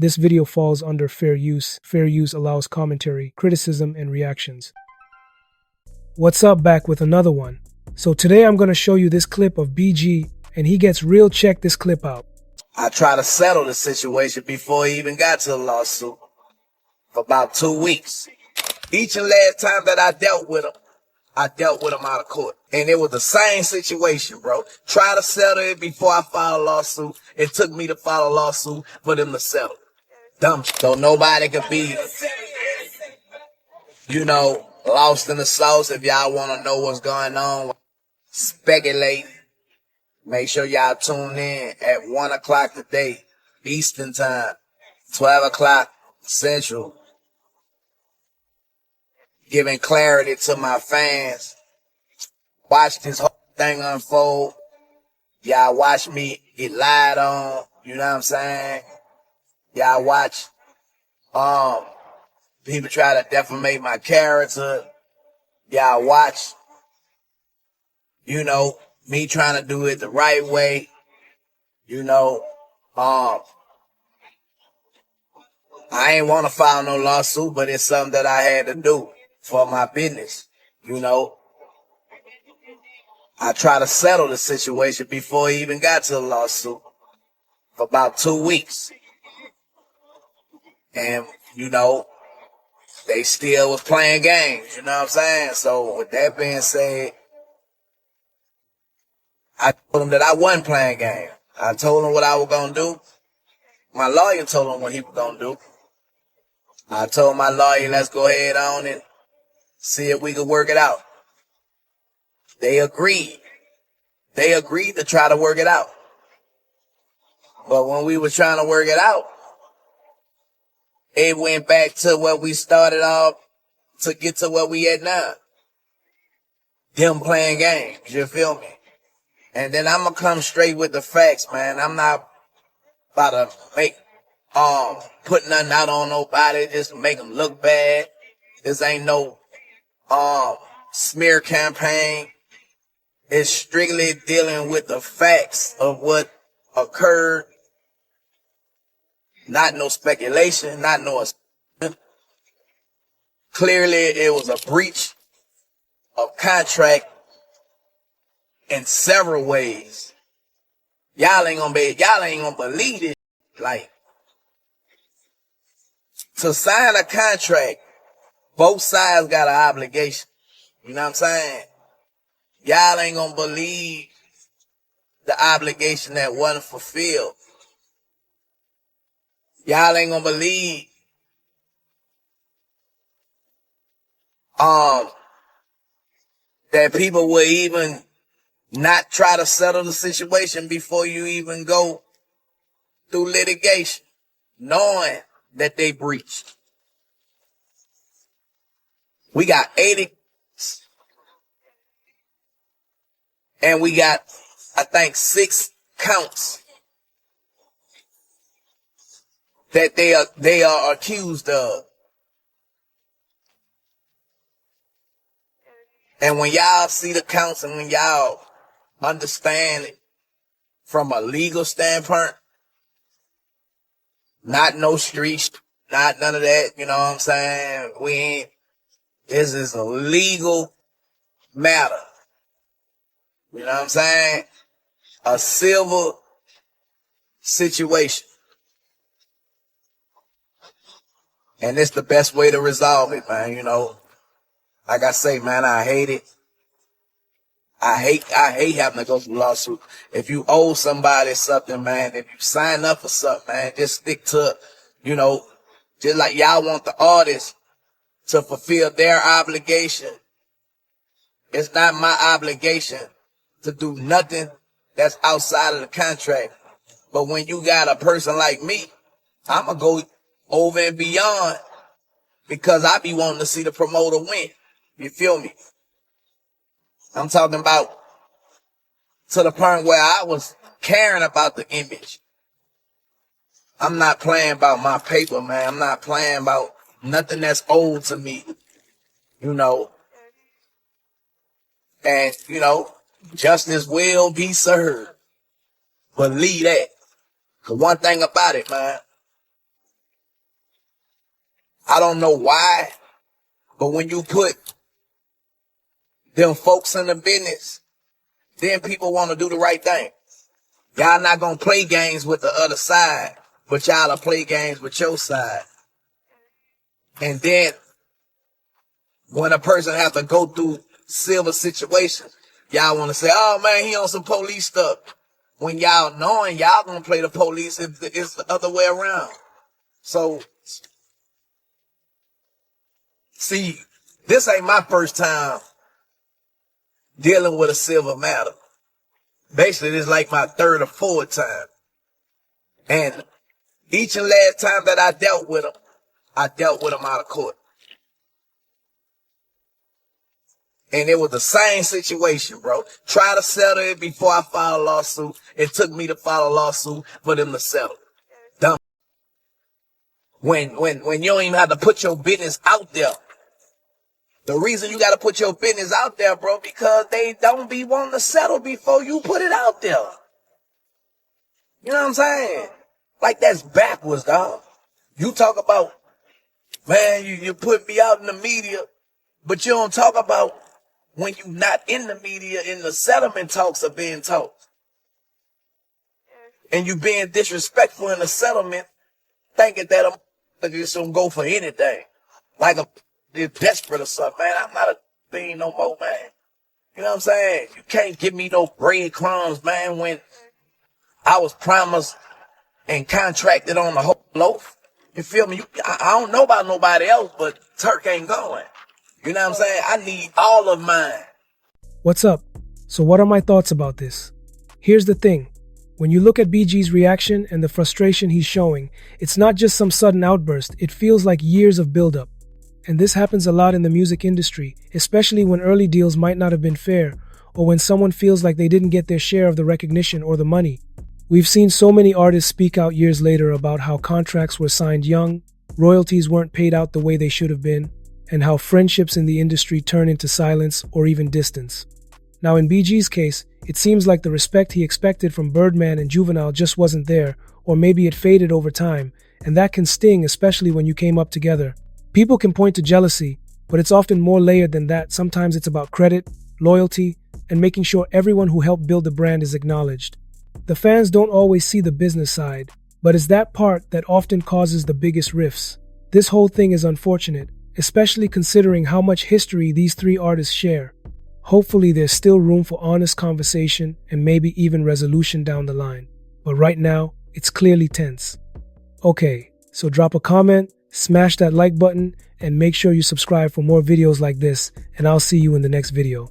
This video falls under fair use. Fair use allows commentary, criticism, and reactions. What's up, back with another one. So today I'm going to show you this clip of BG, and he gets real. Check this clip out. I tried to settle the situation before he even got to the lawsuit for about 2 weeks. Each and last time that I dealt with him out of court. And it was the same situation, bro. Try to settle it before I filed a lawsuit. It took me to file a lawsuit for them to settle. Dumb. So nobody could be, lost in the sauce. If y'all want to know what's going on, speculate. Make sure y'all tune in at 1 o'clock today, Eastern time, 12 o'clock Central. Giving clarity to my fans. Watch this whole thing unfold. Y'all watch me get lied on. You know what I'm saying? Y'all watch people try to defamate my character. Y'all watch, me trying to do it the right way. I ain't want to file no lawsuit, but it's something that I had to do for my business. I tried to settle the situation before he even got to the lawsuit for about 2 weeks. And, they still was playing games, you know what I'm saying? So with that being said, I told him that I wasn't playing games. I told him what I was going to do. My lawyer told him what he was going to do. I told my lawyer, let's go ahead on and see if we could work it out. They agreed. They agreed to try to work it out. But when we were trying to work it out, it went back to what we started off to get to what we at now. Them playing games, you feel me? And then I'm going to come straight with the facts, man. I'm not about to make, put nothing out on nobody just to make them look bad. This ain't no, smear campaign. It's strictly dealing with the facts of what occurred. Not no speculation, not no. Clearly, it was a breach of contract in several ways. Y'all ain't gonna believe it. Like, to sign a contract, both sides got an obligation. You know what I'm saying? Y'all ain't gonna believe the obligation that wasn't fulfilled. Y'all ain't gonna believe that people will even not try to settle the situation before you even go through litigation, knowing that they breached. We got 80, and we got, I think, 6 counts that they are accused of. And when y'all see the counts and when y'all understand it from a legal standpoint, not no street, not none of that, you know what I'm saying? This is a legal matter. You know what I'm saying? A civil situation. And it's the best way to resolve it, man, Like I say, man, I hate it. I hate having to go through lawsuit. If you owe somebody something, man, if you sign up for something, man, just stick to, just like y'all want the artist to fulfill their obligation. It's not my obligation to do nothing that's outside of the contract. But when you got a person like me, I'm going to go over and beyond because I be wanting to see the promoter win. You feel me? I'm talking about to the point where I was caring about the image. I'm not playing about my paper, man. I'm not playing about nothing that's owed to me, And, justice will be served. Believe that. The one thing about it, man, I don't know why, but when you put them folks in the business, then people want to do the right thing. Y'all not going to play games with the other side, but y'all will play games with your side. And then when a person has to go through silver situations, y'all want to say, oh man, he on some police stuff. When y'all knowing y'all going to play the police if it's the other way around. So, see, this ain't my first time dealing with a silver matter. Basically, this is like my third or fourth time. And each and last time that I dealt with them out of court. And it was the same situation, bro. Try to settle it before I filed a lawsuit. It took me to file a lawsuit for them to settle. Dumb. When you don't even have to put your business out there. The reason you got to put your business out there, bro, because they don't be wanting to settle before you put it out there. You know what I'm saying? Like, that's backwards, dog. You talk about, man, you put me out in the media, but you don't talk about when you not in the media and the settlement talks are being talked. And you being disrespectful in the settlement, thinking that I'm just gonna go for anything. Like they're desperate or something, man. I'm not a thing no more, man. You know what I'm saying? You can't give me no breadcrumbs, man, when I was promised and contracted on the whole loaf. You feel me? I don't know about nobody else, but Turk ain't going. You know what I'm saying? I need all of mine. What's up? So what are my thoughts about this? Here's the thing. When you look at BG's reaction and the frustration he's showing, it's not just some sudden outburst. It feels like years of buildup. And this happens a lot in the music industry, especially when early deals might not have been fair, or when someone feels like they didn't get their share of the recognition or the money. We've seen so many artists speak out years later about how contracts were signed young, royalties weren't paid out the way they should have been, and how friendships in the industry turn into silence or even distance. Now in BG's case, it seems like the respect he expected from Birdman and Juvenile just wasn't there, or maybe it faded over time, and that can sting, especially when you came up together. People can point to jealousy, but it's often more layered than that. Sometimes it's about credit, loyalty, and making sure everyone who helped build the brand is acknowledged. The fans don't always see the business side, but it's that part that often causes the biggest rifts. This whole thing is unfortunate, especially considering how much history these three artists share. Hopefully there's still room for honest conversation and maybe even resolution down the line. But right now, it's clearly tense. Okay, so drop a comment, smash that like button, and make sure you subscribe for more videos like this, and I'll see you in the next video.